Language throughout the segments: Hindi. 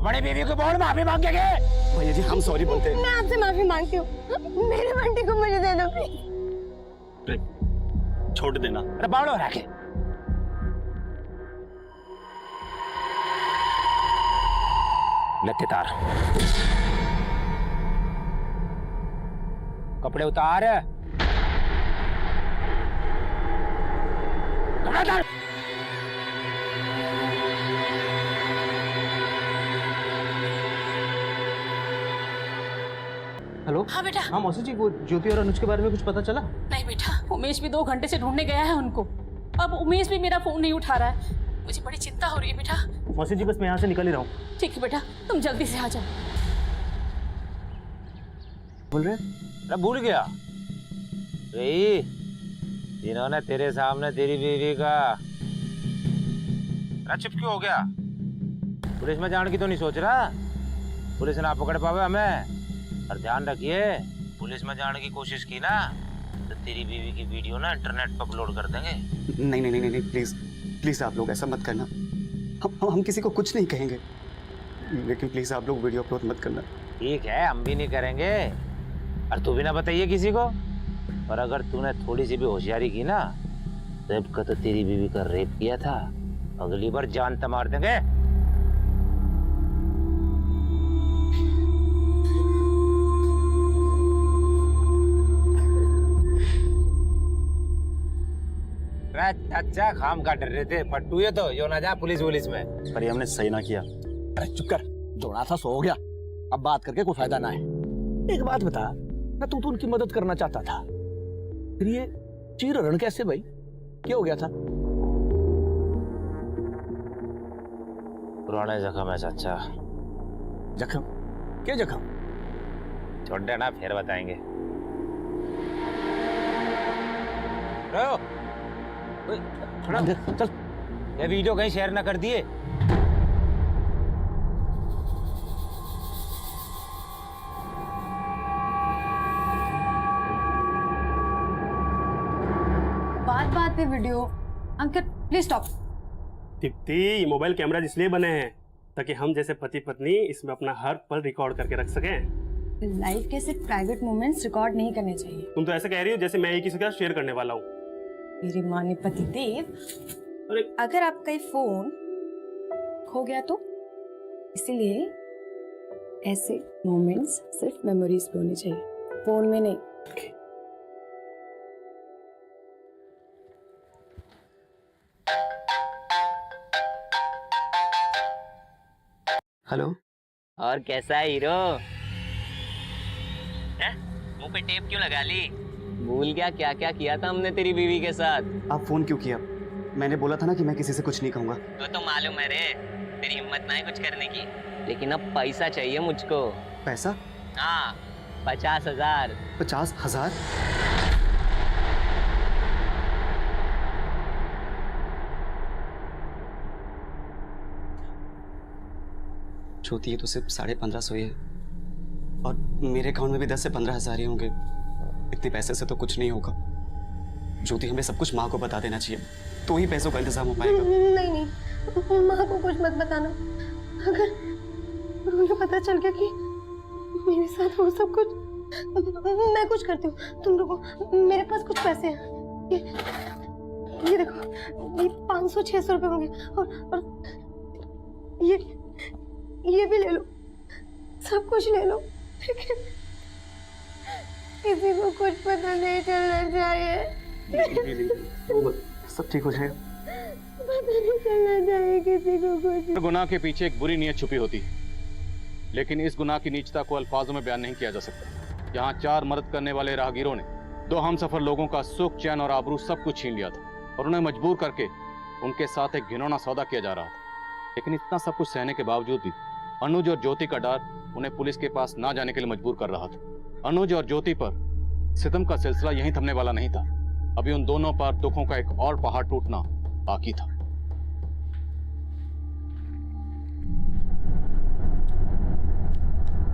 अपनी बीवी को बोल माफी मांग के गए। भैया जी हम सॉरी बोलते हैं। मैं आपसे माफी मांगती हूँ, मेरे बंटी को मुझे दे दो प्लीज। छोड़ देना। अरे बाड़ो रखे। लत्ते तार, कपड़े उतार, कपड़े उतार। हेलो। हाँ बेटा। हाँ मौसी जी, वो ज्योति और अनुज के बारे में कुछ पता चला? नहीं बेटा, उमेश भी 2 घंटे से ढूंढने गया है उनको। अब उमेश भी मेरा फोन नहीं उठा रहा है, मुझे बड़ी चिंता हो रही है बेटा। मौसी जी बस मैं यहाँ से निकल ही रहा हूँ। ठीक है बेटा, तुम जल्दी से आ जाओ। बोल रहे? अरे भूल गया, इन्होंने तेरे सामने तेरी बीवी का। अरे चुप क्यों हो गया? पुलिस में जाने की तो नहीं सोच रहा? पुलिस ना पकड़ पावे हमें। और ध्यान रखिए, पुलिस में जाने की कोशिश की ना तो तेरी बीवी की वीडियो ना इंटरनेट पर अपलोड कर देंगे। नहीं नहीं नहीं नहीं प्लीज प्लीज आप लोग ऐसा मत करना। हम किसी को कुछ नहीं कहेंगे, लेकिन प्लीज आप लोग वीडियो अपलोड मत करना। ठीक है, हम भी नहीं करेंगे और तू भी ना बताइए किसी को। और अगर तूने थोड़ी सी भी होशियारी की ना, रेप का तो तेरी बीवी का रेप किया था, अगली बार जान तो मार देंगे। अच्छा खाम का डर रहे थे पट्टू, ये तो यो ना जा पुलिस में। पर हमने सही ना किया। अरे चुप कर, जोड़ा सा सो हो गया, अब बात करके कोई फायदा ना है। एक बात बता, मैं तू तो उनकी मदद करना चाहता था, फिर ये चीरहरण कैसे भाई? क्या हो गया था? पुराने जख्म है चाचा। जख्म? क्या जख्म? छोड़ देना, फिर बताएंगे। चल, ये वीडियो कहीं शेयर ना कर दिए। बात पे video. Uncle please stop. Deepti, ये मोबाइल कैमरा इसलिए बने हैं ताकि हम जैसे पति पत्नी इसमें अपना हर पल रिकॉर्ड करके रख सकें। लाइफ के सिर्फ प्राइवेट मोमेंट्स रिकॉर्ड नहीं करने चाहिए। तुम तो ऐसा कह रही हो जैसे मैं ही किसी के साथ शेयर करने वाला हूँ। मेरी माँ ने पति देव, अगर आपका ये फोन खो गया तो, इसीलिए ऐसे मोमेंट्स सिर्फ मेमोरीज पे होने चाहिए, फोन में नहीं। हेलो। और कैसा है हीरो? मुंह पे टेप क्यों लगा ली? भूल गया क्या क्या किया था हमने तेरी बीवी के साथ? आप फोन क्यों किया? मैंने बोला था ना कि मैं किसी से कुछ नहीं कहूंगा। तो मालूम है रे, तेरी हिम्मत ना है कुछ करने की, लेकिन अब पैसा चाहिए मुझको। पैसा? हाँ, 50,000। 50,000? ज्योति, ये तो सिर्फ 1550 ही है और मेरे अकाउंट में भी 10 से 15,000 ही होंगे। इतने पैसे से तो कुछ नहीं होगा। ज्योति, हमें सब कुछ माँ को बता देना चाहिए, तो ही पैसों का इंतजाम हो पाएगा। नहीं, माँ को कुछ मत बताना। अगर उन्हें पता चल गया कि मेरे साथ वो सब कुछ, मैं कुछ करती हूँ, तुम रुको, मेरे पास कुछ पैसे हैं। ये देखो, ये 500-600 रुपए होंगे और ये भी ले लो, सब कुछ ले लो। किसी को कुछ पता नहीं चलना चाहिए। सब ठीक हो जाएगा। पता नहीं चलना चाहिए किसी को कुछ। गुनाह के पीछे एक बुरी नीयत छुपी होती है, लेकिन इस गुनाह की नीचता को अल्फाजों में बयान नहीं किया जा सकता। यहाँ 4 मदद करने वाले राहगीरों ने 2 हमसफर लोगों का सुख, चैन और आबरू सब कुछ छीन लिया था और उन्हें मजबूर करके उनके साथ एक घिनौना सौदा किया जा रहा था। लेकिन इतना सब कुछ सहने के बावजूद भी अनुज और ज्योति का डर उन्हें पुलिस के पास ना जाने के लिए मजबूर कर रहा था। अनुज और ज्योति पर सितम का सिलसिला यहीं थमने वाला नहीं था। अभी उन दोनों पर दुखों का एक और पहाड़ टूटना बाकी था।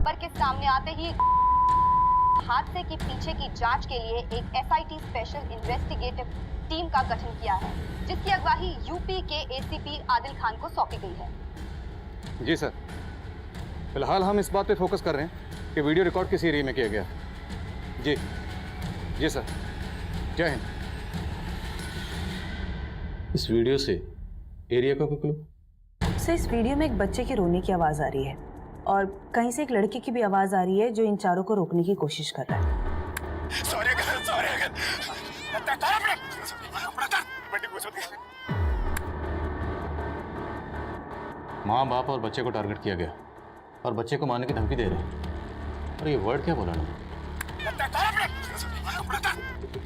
पर के सामने आते ही हादसे के पीछे की जांच के लिए एक एसआईटी स्पेशल इन्वेस्टिगेटिव टीम का गठन किया है, जिसकी अगवाई यूपी के एसीपी आदिल खान को सौंपी गई है। जी सर। फिलहाल हम इस बात पे फोकस कर रहे हैं कि वीडियो रिकॉर्ड किस एरिया में किया गया। जी जी सर, जय हिंद। इस वीडियो से एरिया का कोई क्लू? सर, इस वीडियो में एक बच्चे के रोने की आवाज़ आ रही है और कहीं से एक लड़के की भी आवाज़ आ रही है जो इन चारों को रोकने की कोशिश कर रहा है। माँ बाप और बच्चे को टारगेट किया गया और बच्चे को मारने की धमकी दे रहे हैं। और ये वर्ड क्या बोला ना?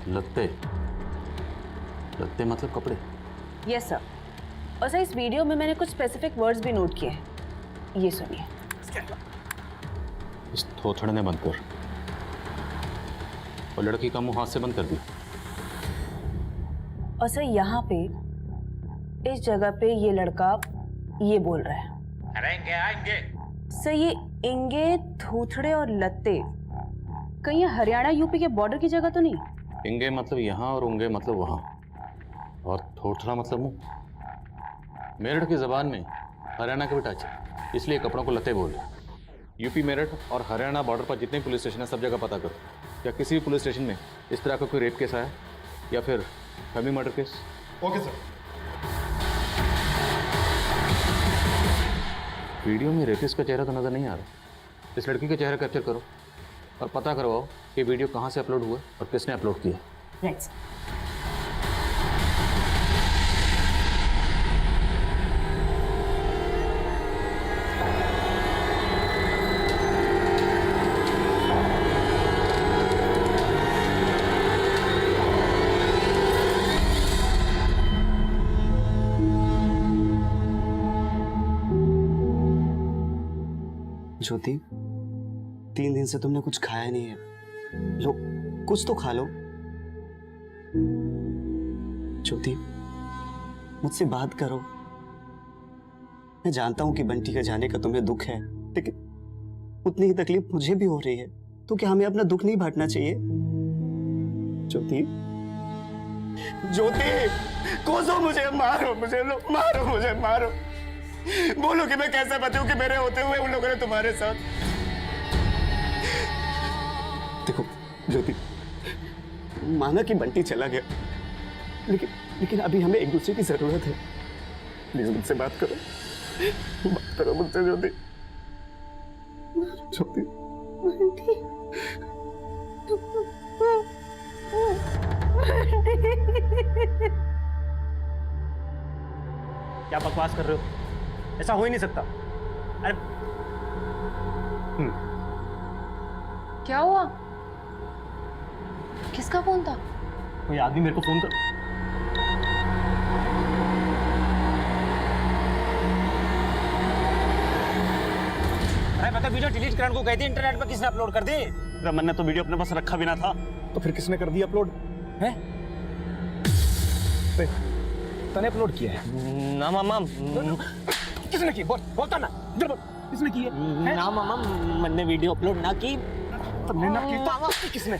लत्ते। लत्ते मतलब कपड़े? Yes sir. और सर, इस वीडियो में मैंने कुछ स्पेसिफिक वर्ड्स भी नोट किए हैं, ये सुनिए। इस थोथड़ ने बंद कर और लड़की का मुंह हाथ से बंद कर दिया। और सर, यहाँ पे इस जगह पे ये लड़का ये बोल रहा है, आएंगे। सर ये इंगे, थूथड़े और लत्ते कहीं ये हरियाणा यूपी के बॉर्डर की जगह तो नहीं? इंगे मतलब यहाँ और उंगे मतलब वहाँ, और थोथड़ा मतलब मुंह। मेरठ की जबान में हरियाणा के भी टच है, इसलिए कपड़ों को लत्ते बोल। यूपी, मेरठ और हरियाणा बॉर्डर पर जितने पुलिस स्टेशन है सब जगह पता करो, या किसी भी पुलिस स्टेशन में इस तरह का कोई रेप केस आया या फिर family murder case. Okay sir. Video में रेपिस्ट का चेहरा तो नजर नहीं आ रहा, इस लड़की का चेहरा कैप्चर करो और पता करवाओ कि वीडियो कहाँ से अपलोड हुआ और किसने अपलोड किया। Right sir. ज्योति, 3 दिन से तुमने कुछ खाया नहीं है, लो कुछ तो खा लो। ज्योति, मुझसे बात करो। मैं जानता हूं कि बंटी का जाने का तुम्हें दुख है, लेकिन उतनी ही तकलीफ मुझे भी हो रही है, तो क्या हमें अपना दुख नहीं बांटना चाहिए? ज्योति, ज्योति, कोसो मुझे, मारो मुझे, लो मारो मुझे, मारो। बोलो कि मैं कैसे बचूं कि मेरे होते हुए उन लोगों ने तुम्हारे साथ। देखो ज्योति, माना कि बंटी चला गया, लेकिन अभी हमें एक दूसरे की जरूरत है। प्लीज मुझसे बात करो मुझसे ज्योति। ज्योति, बंटी, क्या बकवास कर रहे हो? ऐसा हो ही नहीं सकता। अरे क्या हुआ? किसका फोन था? कोई आदमी मेरे को फोन कर। अरे मैं तो वीडियो डिलीट करने को कहती, इंटरनेट पर किसने अपलोड कर दी? रमन ने तो वीडियो अपने पास रखा भी ना था, तो फिर किसने कर दिया अपलोड? है? तने अपलोड किया है? ना मामा, किसने की? बोलता ना, इधर बोल। किसने की है? ना मामा, मैंने वीडियो अपलोड ना की। तुमने ना की तो किसने?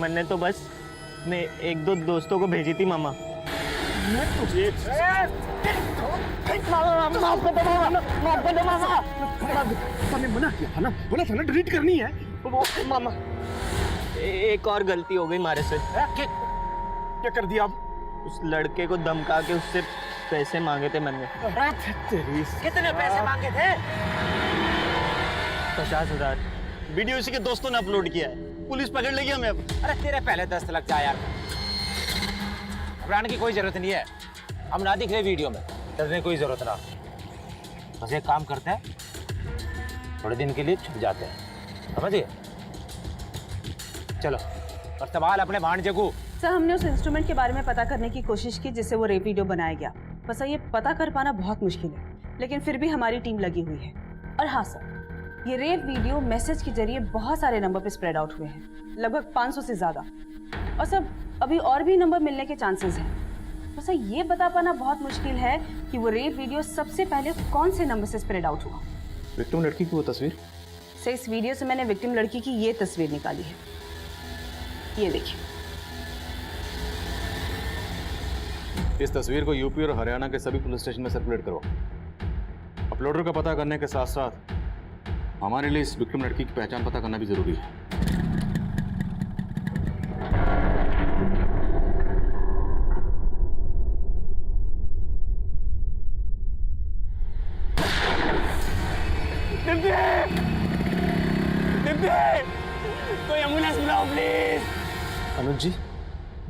मैंने तो बस मैं 1-2 दोस्तों को भेजी थी मामा। मैं तुझे तने मना किया था ना, बोला था ना डिलीट करनी है। वो मामा, एक और गलती हो गई हमारे से। क्या कर दिया अब? उस लड़के को धमका के उससे पैसे मांगे थे मैंने। कितने पैसे मांगे थे? 50,000। वीडियो इसी के दोस्तों ने अपलोड किया है, पुलिस पकड़ लेगी हमें अब। अरे तेरे पहले 10 लग जा यार, घबराने की कोई जरूरत नहीं है। हम ना दिख रहे वीडियो में, डरने की कोई जरूरत ना। बस एक काम करते हैं, थोड़े दिन के लिए छुप जाते हैं, समझिए? चलो, और संभाल अपने भांजे को। सर, हमने उस इंस्ट्रूमेंट के बारे में पता करने की कोशिश की जिससे वो रेप वीडियो बनाया गया। बस ये पता कर पाना बहुत मुश्किल है, लेकिन फिर भी हमारी टीम लगी हुई है। और हाँ सर, ये रेप वीडियो मैसेज के जरिए बहुत सारे नंबर पे स्प्रेड आउट हुए हैं, लगभग 500 से ज़्यादा। और सर, अभी और भी नंबर मिलने के चांसेस हैं। बस ये बता पाना बहुत मुश्किल है कि वो रेप वीडियो सबसे पहले कौन से नंबर से स्प्रेड आउट हुआ। विक्टिम लड़की की वो तस्वीर? सर, इस वीडियो से मैंने विक्टिम लड़की की ये तस्वीर निकाली है, ये देखिए। इस तस्वीर को यूपी और हरियाणा के सभी पुलिस स्टेशन में सर्कुलेट करो। अपलोडर का पता करने के साथ साथ हमारे लिए इस विक्टिम लड़की की पहचान पता करना भी जरूरी है। कोई एम्बुलेंस बुलाओ प्लीज। अनुज जी,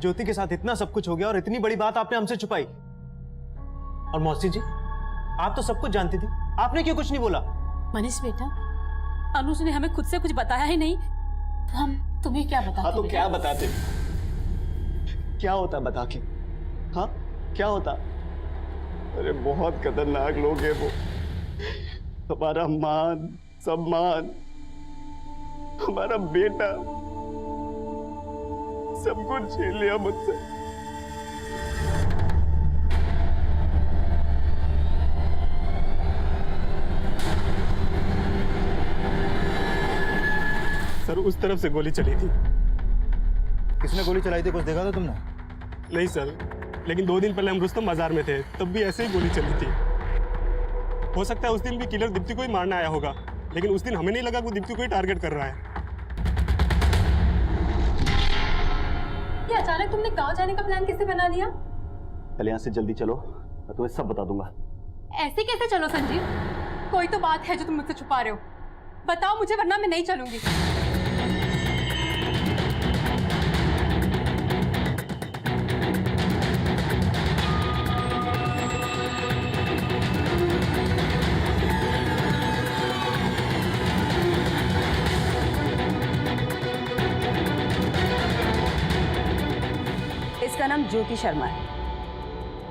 ज्योति के साथ इतना सब कुछ हो गया और इतनी बड़ी बात आपने हमसे छुपाई। और मौसी जी, आप तो सब कुछ जानती थी, आपने क्यों कुछ नहीं बोला? मनीष बेटा, अनुज ने हमें खुद से कुछ बताया ही नहीं, तो हम तुम्हें क्या बताते? हाँ तो बेटा? क्या बताते? क्या होता बता के? हाँ क्या होता? अरे बहुत खतरनाक लोग हैं वो। हमारा मान सम्मान, हमारा बेटा, सब कुछ छीन लिया मुझसे। सर उस तरफ से गोली चली थी। किसने गोली चलाई थी, कुछ देखा था तुमने? नहीं सर, लेकिन 2 दिन पहले हम रुस्तम बाजार में थे, तब भी ऐसे ही गोली चली थी। हो सकता है उस दिन भी किलर दीप्ति को ही मारने आया होगा, लेकिन उस दिन हमें नहीं लगा कि वो दीप्ति को ही टारगेट कर रहा है। ये अचानक तुमने गांव जाने का प्लान कैसे बना लिया? पहले यहाँ से जल्दी चलो, मैं तुम्हें सब बता दूंगा। ऐसे कैसे चलो संजीव? कोई तो बात है जो तुम मुझसे छुपा रहे हो। बताओ मुझे, वरना मैं नहीं चलूंगी। इसका नाम ज्योति शर्मा है।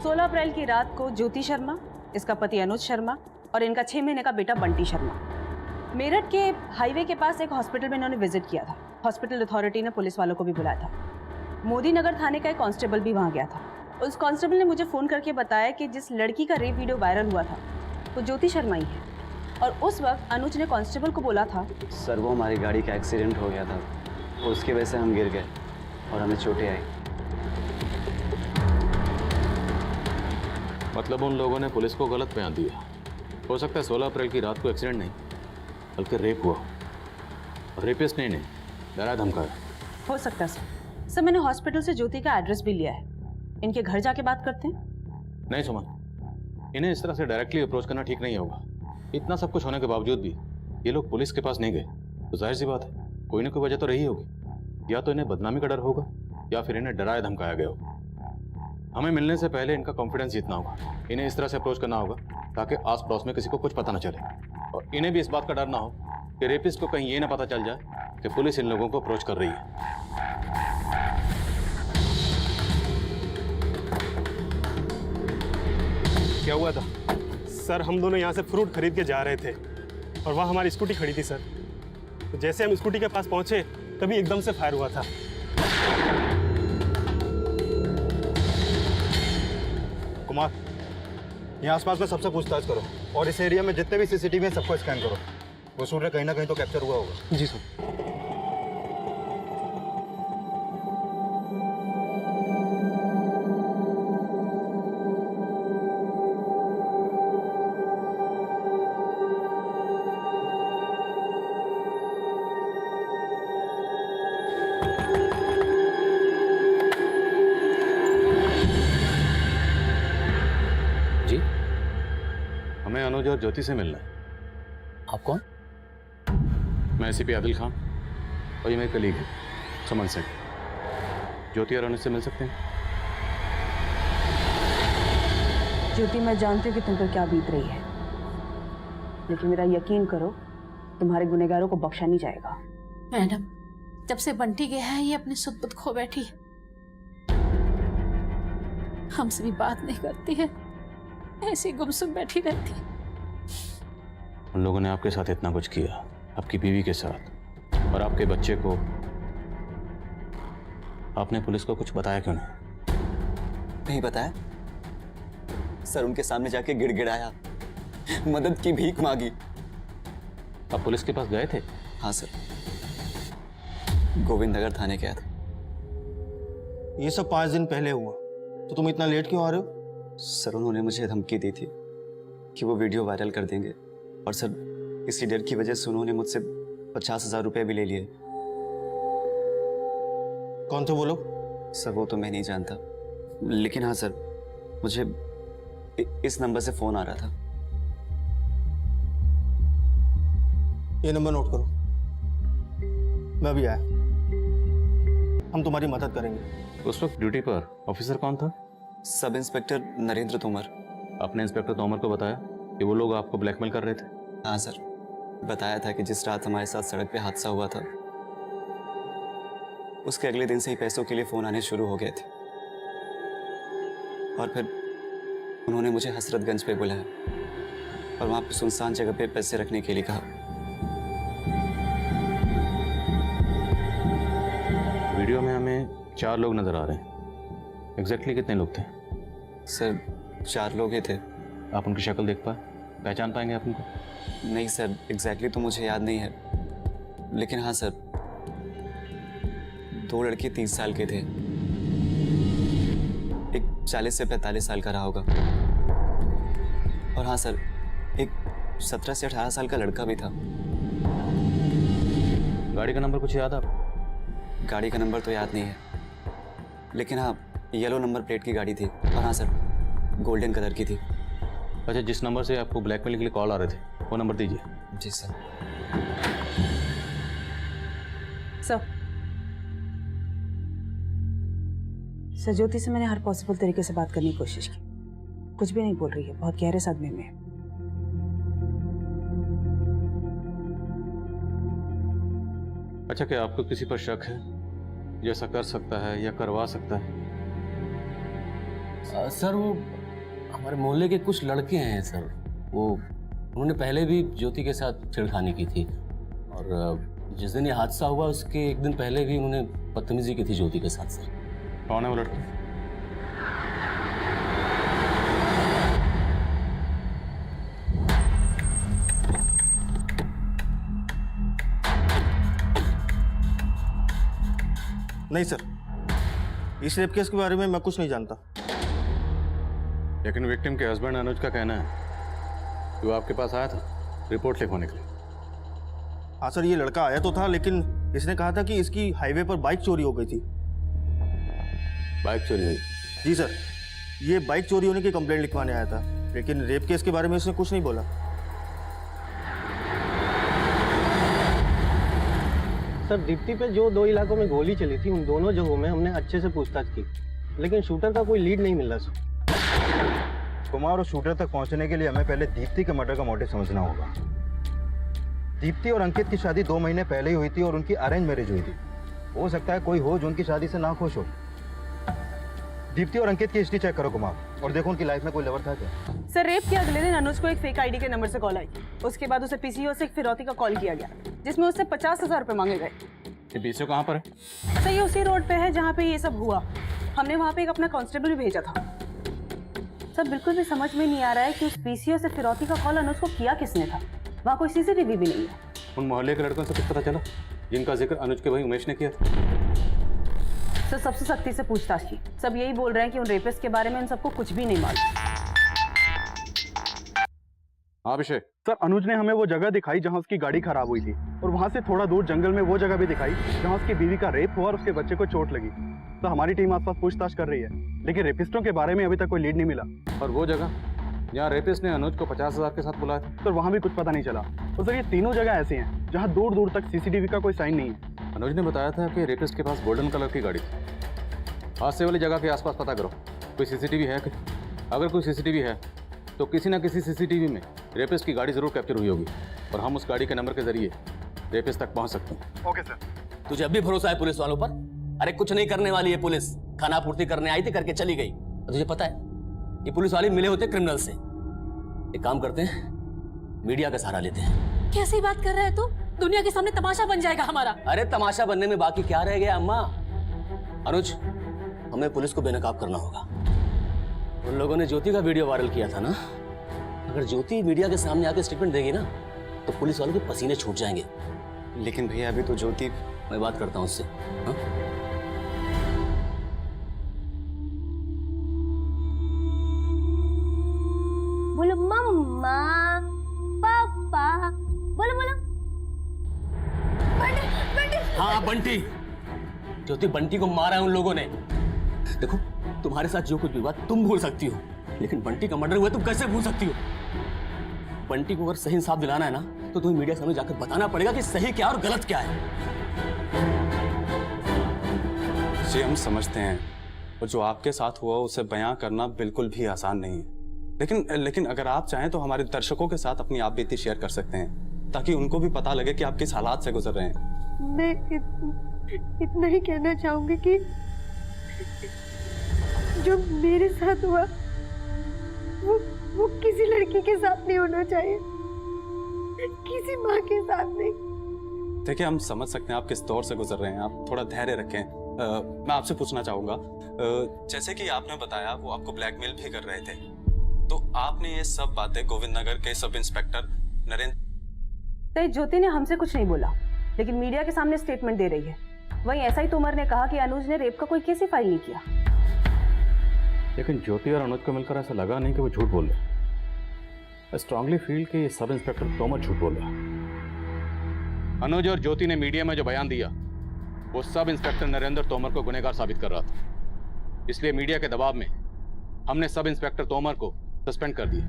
16 अप्रैल की रात को ज्योति शर्मा, इसका पति अनुज शर्मा और इनका 6 महीने का बेटा बंटी शर्मा मेरठ के हाईवे के पास एक हॉस्पिटल में इन्होंने विजिट किया था। हॉस्पिटल अथॉरिटी ने पुलिस वालों को भी बुलाया था। मोदी नगर थाने का एक कांस्टेबल भी वहां गया था। उस कांस्टेबल ने मुझे फ़ोन करके बताया कि जिस लड़की का रेप वीडियो वायरल हुआ था वो ज्योति शर्मा ही है। और उस वक्त अनुज ने कांस्टेबल को बोला था, सर वो हमारी गाड़ी का एक्सीडेंट हो गया था, उसकी वजह से हम गिर गए और हमें चोटें आई। मतलब उन लोगों ने पुलिस को गलत बयान दिया। हो सकता है 16 अप्रैल की रात को एक्सीडेंट नहीं बल्कि रेप हुआ, और रेपिस्ट ने डरा धमकाया। हो सकता है सर। मैंने हॉस्पिटल से ज्योति का एड्रेस भी लिया है। इनके घर जाके बात करते हैं। नहीं सुमन, इन्हें इस तरह से डायरेक्टली अप्रोच करना ठीक नहीं होगा। इतना सब कुछ होने के बावजूद भी ये लोग पुलिस के पास नहीं गए, तो जाहिर सी बात है कोई ना कोई वजह तो रही होगी। या तो इन्हें बदनामी का डर होगा या फिर इन्हें डराया धमकाया गया होगा। हमें मिलने से पहले इनका कॉन्फिडेंस जीतना होगा। इन्हें इस तरह से अप्रोच करना होगा ताकि आस पड़ोस में किसी को कुछ पता ना चले, और इन्हें भी इस बात का डर ना हो कि रेपिस्ट को कहीं ये ना पता चल जाए कि पुलिस इन लोगों को अप्रोच कर रही है। क्या हुआ था? सर हम दोनों यहाँ से फ्रूट खरीद के जा रहे थे और वहाँ हमारी स्कूटी खड़ी थी सर। तो जैसे हम स्कूटी के पास पहुँचे तभी एकदम से फायर हुआ था। कुमार, यहाँ आसपास में सबसे पूछताछ करो और इस एरिया में जितने भी सीसीटीवी हैं सबको स्कैन करो। वो शूटर कहीं ना कहीं तो कैप्चर हुआ होगा। जी सर। जी, हमें अनुज और ज्योति से मिलना है। आप कौन? मैं एसीपी आदिल खान और ये मेरे कलीग हैं सुमन सिंह। ज्योति और अनुज से मिल सकते हैं? ज्योति, मैं जानती हूँ कि तुम पर क्या बीत रही है, लेकिन मेरा यकीन करो तुम्हारे गुनहगारों को बख्शा नहीं जाएगा। मैडम, जब से बंटी गया है ये अपनी सुध बुध खो बैठी है, हमसे भी बात नहीं करती है, ऐसे गुमसुम बैठी रहती है। उन लोगों ने आपके साथ इतना कुछ किया, आपकी बीवी के साथ और आपके बच्चे को, आपने पुलिस को कुछ बताया क्यों नहीं? नहीं बताया सर, उनके सामने जाके गिड़गिड़ाया, मदद की भीख मांगी। आप पुलिस के पास गए थे? हाँ सर, गोविंद नगर थाने गया था। ये सब 5 दिन पहले हुआ, तो तुम इतना लेट क्यों आ रहे हो? सर उन्होंने मुझे धमकी दी थी कि वो वीडियो वायरल कर देंगे, और सर इसी डर की वजह से उन्होंने मुझसे 50,000 रुपए भी ले लिए। कौन थे वो लोग? सर वो तो मैं नहीं जानता, लेकिन हाँ सर, मुझे इस नंबर से फोन आ रहा था। ये नंबर नोट करो, मैं अभी आया, हम तुम्हारी मदद करेंगे। उस वक्त ड्यूटी पर ऑफिसर कौन था? Sub inspector Narendra Tomar. आपने इंस्पेक्टर तोमर को बताया कि वो लोग आपको ब्लैकमेल कर रहे थे? हाँ सर, बताया था कि जिस रात हमारे साथ सड़क पे हादसा हुआ था, उसके अगले दिन से ही पैसों के लिए फ़ोन आने शुरू हो गए थे। और फिर उन्होंने मुझे हसरतगंज पे बुलाया और वहाँ पे सुनसान जगह पे पैसे रखने के लिए कहा। वीडियो में हमें 4 लोग नजर आ रहे हैं। एग्जैक्टली कितने लोग थे? सर 4 लोग ही थे। आप उनकी शक्ल देख पाए, पहचान पाएंगे आप उनको? नहीं सर, एग्जैक्टली तो मुझे याद नहीं है, लेकिन हाँ सर, 2 लड़के 30 साल के थे, एक 40 से 45 साल का रहा होगा, और हाँ सर, एक 17 से 18 साल का लड़का भी था। गाड़ी का नंबर कुछ याद आप? गाड़ी का नंबर तो याद नहीं है, लेकिन हाँ येलो नंबर प्लेट की गाड़ी थी, और हाँ सर गोल्डन कलर की थी। अच्छा, जिस नंबर से आपको ब्लैकमेल के लिए कॉल आ रहे थे वो नंबर दीजिए। जी सर। सर ज्योति से मैंने हर पॉसिबल तरीके से बात करने की कोशिश की, कुछ भी नहीं बोल रही है, बहुत गहरे सदमे में है। अच्छा, क्या आपको किसी पर शक है जो ऐसा कर सकता है या करवा सकता है? सर वो हमारे मोहल्ले के कुछ लड़के हैं सर, वो उन्होंने पहले भी ज्योति के साथ छेड़खानी की थी, और जिस दिन ये हादसा हुआ उसके एक दिन पहले भी उन्होंने बदतमीजी की थी ज्योति के साथ। सर कौन है वो लड़के? नहीं सर, इस रेप केस के बारे में मैं कुछ नहीं जानता। लेकिन विक्टिम के हस्बैंड अनुज का कहना है कि वो आपके पास आया था रिपोर्ट लिखवाने के लिए। हाँ सर, ये लड़का आया तो था, लेकिन इसने कहा था कि इसकी हाईवे पर बाइक चोरी हो गई थी। बाइक चोरी हुई? जी सर, ये बाइक चोरी होने की कंप्लेंट लिखवाने आया था, लेकिन रेप केस के बारे में इसने कुछ नहीं बोला। सर दीप्ति पे जो 2 इलाकों में गोली चली थी, उन दोनों जगहों में हमने अच्छे से पूछताछ की, लेकिन शूटर का कोई लीड नहीं मिल रहा सर। कुमार और शूटर तक पहुंचने के लिए हमें पहले दीप्ति के मर्डर का मोटिव समझना होगा। दीप्ति और अंकित की शादी 2 महीने पहले ही हुई थी और उनकी अरेंज मैरिज हुई थी। हो सकता है कोई हो जो उनकी शादी से ना खुश हो। दीप्ति और अंकित की हिस्ट्री चेक करो कुमार, और देखो उनकी लाइफ में कोई लवर था क्या। सर रेप के अगले दिन अनुज को एक फेक आईडी के नंबर से कॉल आई, उसके बाद उसे पीसीओ से एक फिरौती का कॉल किया गया, जिसमें उससे 50,000 रुपए मांगे गए। ये पीसीओ कहाँ पर है? सर ये उसी रोड पे है जहाँ पे ये सब हुआ। हमने वहाँ पे एक अपना कांस्टेबल भी भेजा था। सर बिल्कुल भी समझ में नहीं आ रहा है कि उस पीसीओ से फिरौती का कॉल अनुज को किया किसने था। वहाँ कोई सीसीटीवी भी नहीं है। उन मोहल्ले के लड़कों से कुछ पता चला जिनका जिक्र अनुज के भाई उमेश ने किया था? सर सबसे सख्ती से पूछताछ की, सब यही बोल रहे हैं कि उन रेपिस्ट के बारे में इन सबको कुछ भी नहीं मालूम। हाँ अभिषेक। सर अनुज ने हमें वो जगह दिखाई जहाँ उसकी गाड़ी खराब हुई थी, और वहाँ से थोड़ा दूर जंगल में वो जगह भी दिखाई जहाँ उसकी बीवी का रेप हुआ और उसके बच्चे को चोट लगी। तो हमारी टीम आसपास पूछताछ कर रही है, लेकिन रेपिस्टों के बारे में अभी तक कोई लीड नहीं मिला। और वो जगह जहाँ रेपिस्ट ने अनुज को 50,000 के साथ बुलाया था? सर वहाँ भी कुछ पता नहीं चला। और सर ये तीनों जगह ऐसी हैं जहाँ दूर दूर तक सीसीटीवी का कोई साइन नहीं है। अनुज ने बताया था कि रेपिस्ट के पास गोल्डन कलर की गाड़ी थी। हादसे वाली जगह के आसपास पता करो, कोई सीसीटीवी है? अगर कोई सीसीटीवी है तो किसी ना किसी सीसीटीवी में रेपिस्ट की गाड़ी जरूर कैप्चर हुई होगी, और हम उस गाड़ी के नंबर के जरिए रेपिस्ट तक पहुंच सकते हैं। Okay sir. तुझे अब भी भरोसा है पुलिस वालों पर? अरे कुछ नहीं करने वाली है पुलिस, खाना पूर्ति करने आई थी, करके चली गई। तुझे पता है ये पुलिस वाले मिले होते क्रिमिनल से। एक काम करते हैं, मीडिया का सहारा लेते हैं। कैसी बात कर रहे हैं तू? दुनिया के सामने तमाशा बन जाएगा हमारा। अरे तमाशा बनने में बाकी क्या रह गया अम्मा? अनुज, हमें पुलिस को बेनकाब करना होगा। उन लोगों ने ज्योति का वीडियो वायरल किया था ना, अगर ज्योति मीडिया के सामने आके स्टेटमेंट देगी ना तो पुलिस वालों के पसीने छूट जाएंगे। लेकिन भैया अभी तो ज्योति। मैं बात करता हूँ उससे। हाँ? बोलो मम्मा, पापा, बोलो बोलो। बंटी बंटी। हाँ बंटी, ज्योति बंटी को मारा है उन लोगों ने। देखो तुम्हारे साथ जो कुछ भी हुआ तुम भूल सकती हो, लेकिन बंटी का मर्डर हुआ तुम कैसे भूल सकती हो? बंटी को अगर सही इंसाफ दिलाना है ना, तो तुम्हें मीडिया सामने जाकर बताना पड़ेगा कि सही क्या और गलत क्या है। जी हम समझते हैं, और जो आपके साथ हुआ उसे बयां करना बिल्कुल भी आसान नहीं है, लेकिन अगर आप चाहें तो हमारे दर्शकों के साथ अपनी आप बीती शेयर कर सकते हैं, ताकि उनको भी पता लगे कि आप किस हालात से गुजर रहे हैं। मैं इतना ही कहना चाहूंगी कि जो मेरे साथ हुआ वो किसी लड़की के साथ नहीं होना चाहिए, किसी माँ के साथ नहीं। देखिए हम समझ सकते हैं आप किस दौर से गुजर रहे हैं, आप थोड़ा धैर्य रखें। मैं आपसे पूछना चाहूंगा, जैसे कि आपने बताया वो आपको ब्लैकमेल भी कर रहे थे, तो आपने ये सब बातें गोविंद नगर के सब इंस्पेक्टर नरेंद्र। ज्योति ने हमसे कुछ नहीं बोला, लेकिन मीडिया के सामने स्टेटमेंट दे रही है। वहीं एसआई तोमर ने कहा कि अनुज ने रेप का कोई केस ही फाइल नहीं किया। लेकिन ज्योति और अनुज को मिलकर ऐसा लगा नहीं कि वो झूठ बोल रहे। आई स्ट्रांगली फील कि सब इंस्पेक्टर तोमर झूठ बोल रहा है। अनुज और ज्योति ने मीडिया में जो बयान दिया वो सब इंस्पेक्टर नरेंद्र तोमर को गुनहगार साबित कर रहा था, इसलिए मीडिया के दबाव में हमने सब इंस्पेक्टर तोमर को सस्पेंड कर दिया।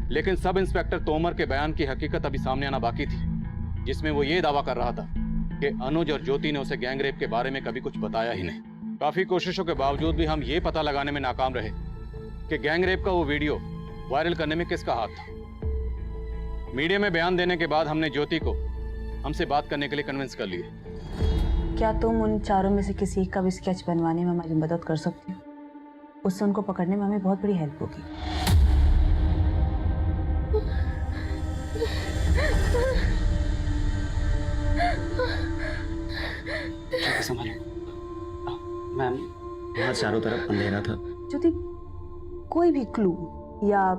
लेकिन सब इंस्पेक्टर तोमर के बयान की हकीकत अभी सामने आना बाकी थी, जिसमें वो ये दावा कर रहा था कि अनुज और ज्योति ने उसे गैंग रेप के बारे में कभी कुछ बताया ही नहीं। काफी कोशिशों के बावजूद भी हम ये पता लगाने में नाकाम रहे कि गैंग रेप का वो वीडियो वायरल करने में किसका हाथ था। मीडिया में बयान देने के बाद हमने ज्योति को हमसे बात करने के लिए कन्विंस कर लिए। क्या तुम उन चारों में से किसी एक का भी स्केच बनवाने में हमारी मदद कर सकती हो? उससे उनको पकड़ने में हमें बहुत बड़ी हेल्प होगी। मैम यहाँ चारों तरफ अंधेरा था। ज्योति, कोई भी क्लू या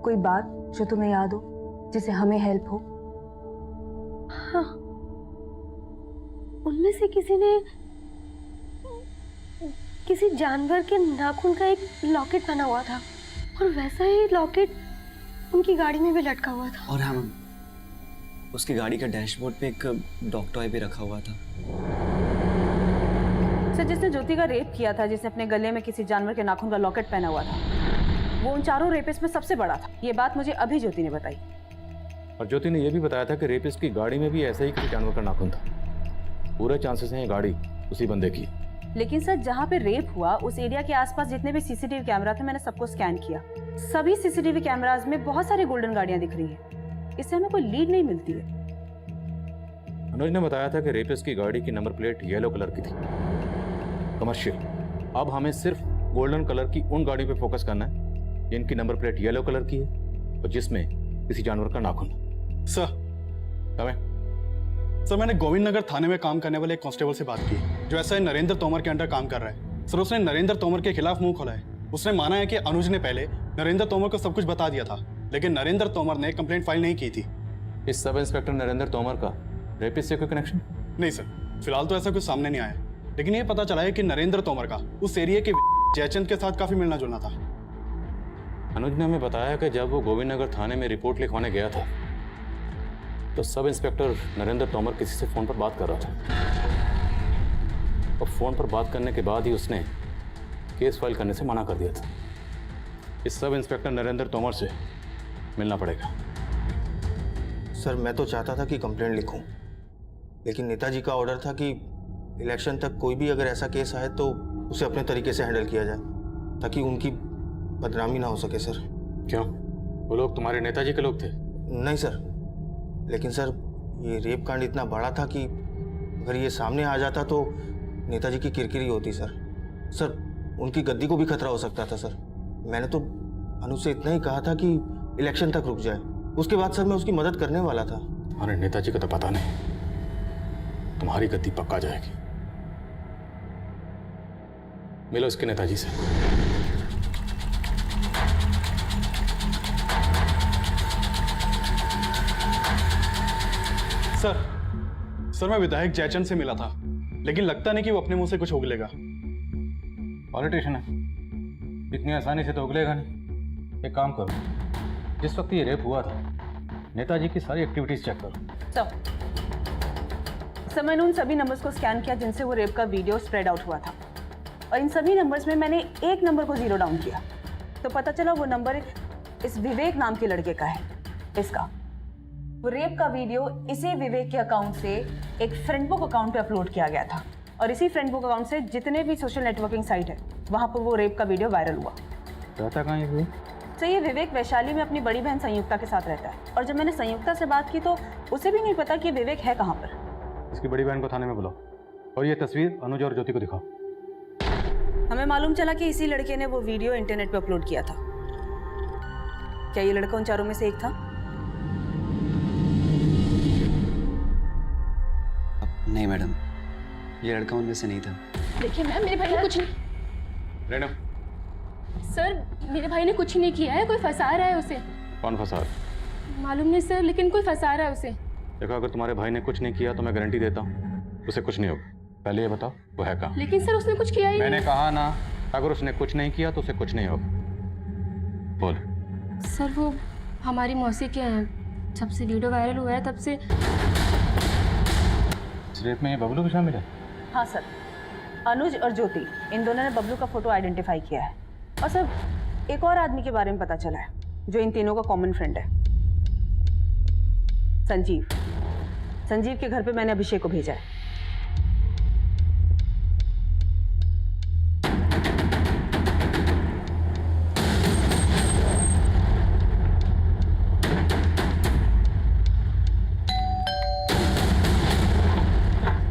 कोई बात जो तुम्हें याद हो जिससे हमें हेल्प हो? हाँ, उनमें से किसी ने किसी जानवर के नाखून का एक लॉकेट पहना हुआ था, और वैसा ही लॉकेट उनकी गाड़ी में भी लटका हुआ था। और हम उसकी गाड़ी के डैशबोर्ड पे एक डॉग टॉय भी रखा हुआ था। सर, जिसने ज्योति का रेप किया था, जिसने अपने गले में किसी जानवर के नाखून का लॉकेट पहना हुआ था, वो उन चारों रेपिस्ट में सबसे बड़ा था। ये बात मुझे अभी ज्योति ने बताई। और ज्योति ने यह भी बताया था कि रेपिस्ट की गाड़ी में भी ऐसा ही किसी जानवर का नाखून था। पूरे चांसेस हैं ये गाड़ी उसी बंदे की। लेकिन सर, जहाँ पे रेप हुआ उस एरिया के आसपास जितने भी सीसीटीवी कैमरा थे, मैंने सबको स्कैन किया। सभी सीसीटीवी कैमराज में बहुत सारी गोल्डन गाड़ियां दिख रही हैं। इससे हमें कोई लीड नहीं मिलती है। अनुज ने बताया था कि रेपिस्ट की गाड़ी की नंबर प्लेट येलो कलर की थी, कमर्शियल। अब हमें सिर्फ गोल्डन कलर की उन गाड़ियों पे फोकस करना है जिनकी नंबर प्लेट येलो कलर की है और जिसमें किसी जानवर का नाखून। सर मैंने गोविंद नगर थाने में काम करने वाले एक कांस्टेबल से बात की जो ऐसा है नरेंद्र तोमर के अंडर काम कर रहा है। सर, उसने नरेंद्र तोमर के खिलाफ मुंह खोला है। उसने माना है कि अनुज ने पहले नरेंद्र तोमर को सब कुछ बता दिया था, लेकिन नरेंद्र तोमर ने कंप्लेंट फाइल नहीं की थी। इस सब इंस्पेक्टर नरेंद्र तोमर का रेपिस्ट से कोई कनेक्शन? नहीं सर, फिलहाल तो ऐसा कुछ सामने नहीं आया, लेकिन ये पता चला है कि नरेंद्र तोमर का उस एरिया के जयचंद के साथ काफी मिलना जुलना था। अनुज ने हमें बताया कि जब वो गोविंद नगर थाने में रिपोर्ट लिखवाने गया था तो सब इंस्पेक्टर नरेंद्र तोमर किसी से फोन पर बात कर रहा था, और फोन पर बात करने के बाद ही उसने केस फाइल करने से मना कर दिया था। इस सब इंस्पेक्टर नरेंद्र तोमर से मिलना पड़ेगा। सर, मैं तो चाहता था कि कंप्लेंट लिखूं, लेकिन नेताजी का ऑर्डर था कि इलेक्शन तक कोई भी अगर ऐसा केस आए तो उसे अपने तरीके से हैंडल किया जाए, ताकि उनकी बदनामी ना हो सके। सर, क्यों? वो लोग तुम्हारे नेताजी के लोग थे? नहीं सर, लेकिन सर ये रेप कांड इतना बड़ा था कि अगर ये सामने आ जाता तो नेताजी की किरकिरी होती। सर उनकी गद्दी को भी खतरा हो सकता था। सर, मैंने तो अनुज से इतना ही कहा था कि इलेक्शन तक रुक जाए, उसके बाद सर मैं उसकी मदद करने वाला था। तुम्हारे नेताजी का तो पता नहीं, तुम्हारी गद्दी पक्का जाएगी। मिलो इसके नेताजी से। सर मैं विधायक जयचंद से मिला था, लेकिन लगता नहीं कि वो अपने मुंह से कुछ उगलेगा। पॉलिटिशियन है, इतनी आसानी से तो उगलेगा नहीं। एक काम करो, जिस वक्त ये रेप हुआ था नेताजी की सारी एक्टिविटीज चेक करो। सर मैंने उन सभी नंबर्स को स्कैन किया जिनसे वो रेप का वीडियो स्प्रेड आउट हुआ था, और इन सभी नंबर्स में मैंने एक नंबर को जीरो डाउन किया, तो पता चला वो नंबर इस विवेक नाम के लड़के का है। इसका वो रेप का वीडियो इसी विवेक के अकाउंट से एक फ्रेंडबुक अकाउंट पे अपलोड किया गया था, और इसी फ्रेंडबुक अकाउंट से जितने भी सोशल नेटवर्किंग साइट है वहां पर वो रेप का वीडियो वायरल हुआ। रहता कहाँ है? तो ये विवेक वैशाली में अपनी बड़ी बहन संयुक्ता के साथ रहता है, और जब मैंने संयुक्ता से बात की तो उसे भी नहीं पता कि विवेक है कहाँ पर। इसकी बड़ी बहन को थाने में बुलाओ, और ये तस्वीर अनुज और ज्योति को दिखाओ। हमें मालूम चला कि इसी लड़के ने वो वीडियो इंटरनेट पे अपलोड किया था। क्या ये लड़का उन चारों में से एक था? नहीं मैडम, ये लड़का उनमें से नहीं था। देखिए मैम, मेरे भाई ने कुछ नहीं। रेणु, सर मेरे भाई ने कुछ नहीं किया है, कोई फंसा रहा है उसे। कौन फंसा रहा है? मालूम नहीं सर, लेकिन कोई फंसा रहा है उसे। देखो, अगर तुम्हारे भाई ने कुछ नहीं किया तो मैं गारंटी देता हूँ उसे कुछ नहीं होगा। पहले ये बताओ वो है कहाँ? लेकिन सर उसने कुछ किया ही मैंने नहीं। कहा ना, अगर उसने कुछ नहीं किया तो उसे कुछ नहीं होगा। बोल। सर वो हमारी मौसी के हैं, जब से वीडियो वायरल हुआ है तब से। इस रेप में ये बबलू भी शामिल है? हाँ सर, अनुज और ज्योति इन दोनों ने बबलू का फोटो आइडेंटिफाई किया है, और सर एक और आदमी के बारे में पता चला है जो इन तीनों का कॉमन फ्रेंड है, संजीव। संजीव के घर पे मैंने अभिषेक को भेजा है।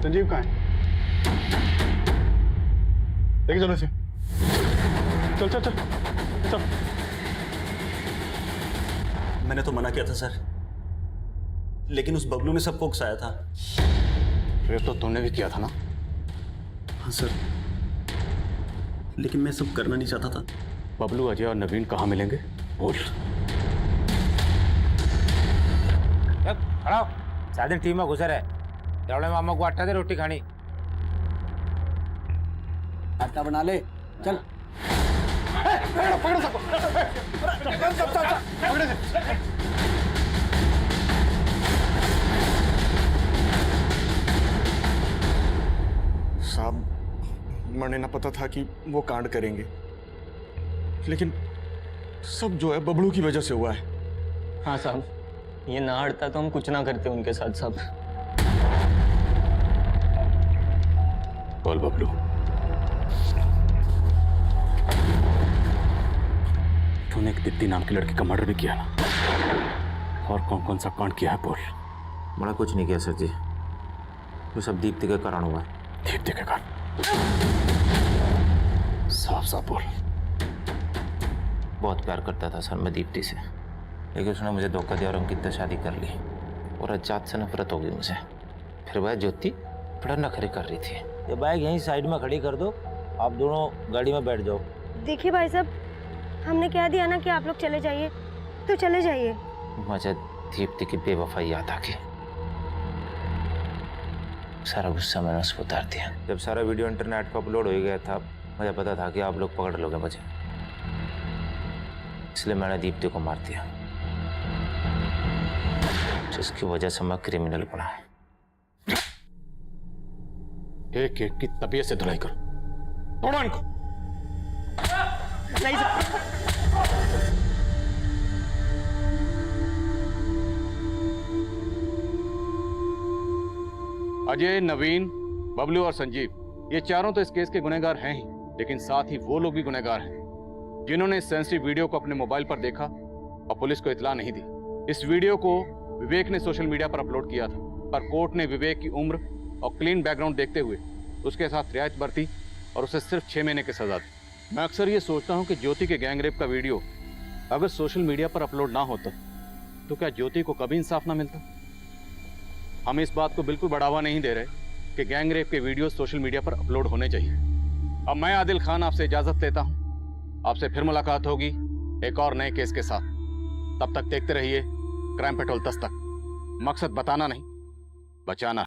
संजीव कहाँ है? लेके चलो इसे। चल चल चल चल। मैंने तो मना किया था सर, लेकिन उस बबलू ने सबको उकसाया था। रेप तो तुमने भी किया था ना? हाँ सर, लेकिन मैं सब करना नहीं चाहता था। बबलू, अजय और नवीन कहाँ मिलेंगे? बोल। खड़ा हो, सारे दिन टीम में घुसे रहे। दौड़े मामा को आटा दे, रोटी खानी। आटा बना ले, चल। साहब, मैंने ना पता था कि वो कांड करेंगे, लेकिन सब जो है बबलू की वजह से हुआ है। हाँ साहब, ये ना हटता तो हम कुछ ना करते उनके साथ साहब। बोल बबलू। तूने एक दीप्ति नाम की लड़की का मर्डर भी किया ना? और कौन कौन सा कांड किया है? बोल। मैंने कुछ नहीं किया सर जी, वो सब दीप्ति के कारण हुआ है। दीप्ति के कारण? साफ साफ बोल। बहुत प्यार करता था सर मैं दीप्ति से, लेकिन उसने मुझे धोखा दिया और अंकित से शादी कर ली, और अजात से नफरत हो गई मुझे। फिर वह ज्योति बड़ा नखरे कर रही थी। ये बाइक यहीं साइड में खड़ी कर दो, आप दोनों गाड़ी में बैठ जाओ। देखिए भाई साहब, हमने कह दिया ना कि आप लोग चले जाइए, तो चले जाइए। मुझे दीप्ति की बेवफाई याद आ गई, सारा गुस्सा मैंने उस पर उतार दिया। जब सारा वीडियो इंटरनेट पर अपलोड हो गया था, मुझे पता था कि आप लोग पकड़ लोगे मुझे, इसलिए मैंने दीप्ति को मार दिया, जिसकी वजह से मैं क्रिमिनल बना। एक एक की तबीयत से धुलाई करो, तोड़ो इनको। नहीं सर। अजय, नवीन, बबलू और संजीव, ये चारों तो इस केस के गुनहगार हैं ही, लेकिन साथ ही वो लोग भी गुनहगार हैं जिन्होंने इस सेंसिटिव वीडियो को अपने मोबाइल पर देखा और पुलिस को इत्तला नहीं दी। इस वीडियो को विवेक ने सोशल मीडिया पर अपलोड किया था, पर कोर्ट ने विवेक की उम्र और क्लीन बैकग्राउंड देखते हुए उसके साथ रियायत बरती और उसे सिर्फ 6 महीने की सजा दी। मैं अक्सर ये सोचता हूँ कि ज्योति के गैंग रेप का वीडियो अगर सोशल मीडिया पर अपलोड ना होता तो क्या ज्योति को कभी इंसाफ ना मिलता? हम इस बात को बिल्कुल बढ़ावा नहीं दे रहे कि गैंग रेप के वीडियो सोशल मीडिया पर अपलोड होने चाहिए। अब मैं आदिल खान आपसे इजाजत लेता हूँ, आपसे फिर मुलाकात होगी एक और नए केस के साथ। तब तक देखते रहिए क्राइम पेट्रोल 10 तक। मकसद बताना नहीं, बचाना।